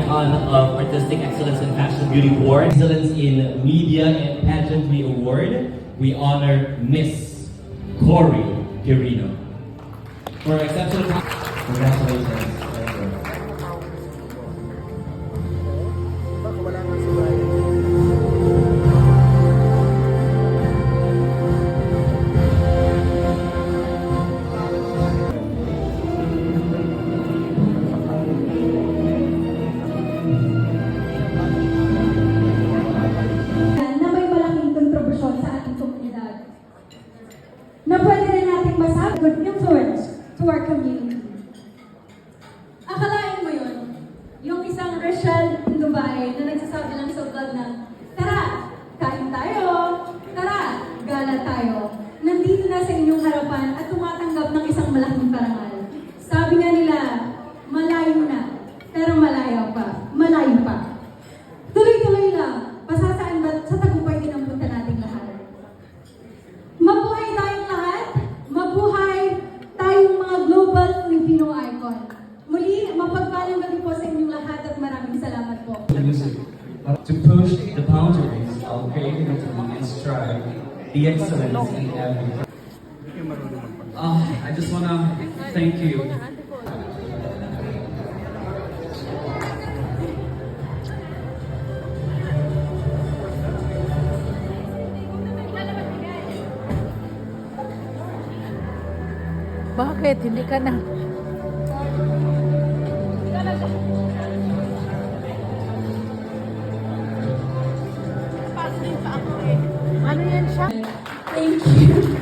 icon of Artistic Excellence in Fashion Beauty Award, Excellence in Media and Pageantry Award, we honor Miss Cory Quirino. For exceptional congratulations. Thank you. Na may malaking kontribusyon sa ating komunidad. Na pwede rin natin masabi good influence to our community. Akalain mo yun, yung isang Rachel in Dubai na nagsasabi lang sa vlog na, tara, kain tayo, tara, gala tayo. Nandito na sa inyong harapan at tumatanggap ng isang malaking parangal. Sabi nga nila, malayo na, pero malayo pa. Tuloy-tuloy lang, pasasaan ba sa tagumpay din ang punta nating lahat. Mabuhay tayong lahat, mabuhay tayong mga global Filipino icon. Muli, mapagpalang gabi po sa inyong lahat at maraming salamat po. Music to push the boundaries of creativity and strive the excellence in everything. I just wanna thank you. Bakit? Hindi ka na. Ano yan siya? Thank you.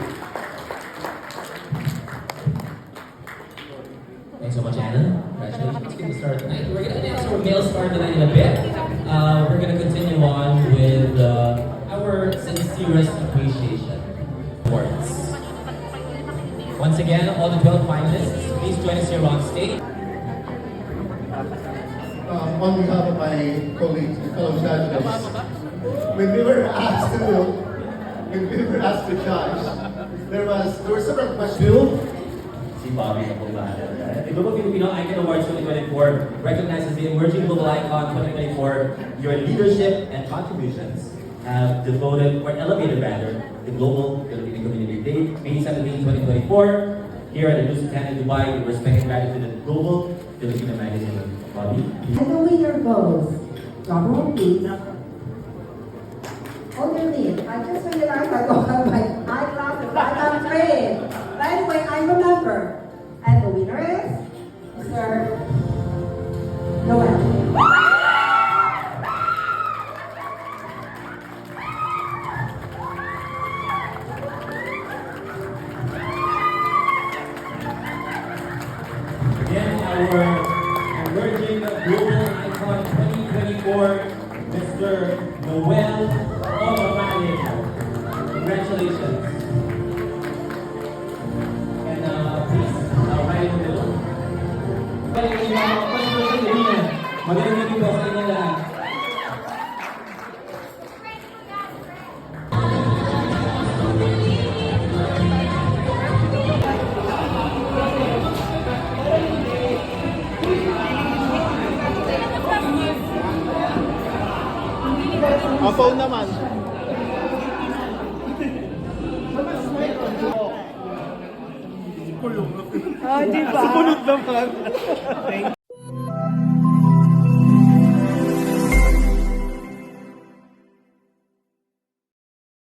Thanks so much, Anna. Congratulations. Let's get the start tonight. We're going to announce our male star tonight in a bit. We're going to continue on with our sincerest appreciation awards. Once again, all the 12 finalists, please join us here on stage. On behalf of my colleagues and fellow judges, when we were asked to judge, there were several questions. Si Bobby Kapulbahan. The Global Filipino Icon Awards 2024 recognizes the emerging global icon 2024. Your leadership and contributions have devoted, or elevated rather, the global Filipino community. Date, May 17, 2024, here at the Nusitan in Dubai, with respect and gratitude to the Global Filipino Magazine. Bobby? And the winner goes, drum roll please. Hold your knee. I just realized I don't have my eyeglasses. I'm afraid. But anyway, I remember. And the winner is Mr. Noel. Again, our emerging global icon 2024, Mr. Noel Omamani. Congratulations. And please, right in the middle. Magandang gabi po sa inyo lahat. Ang phone naman. Oh, di ba? Sumunod naman.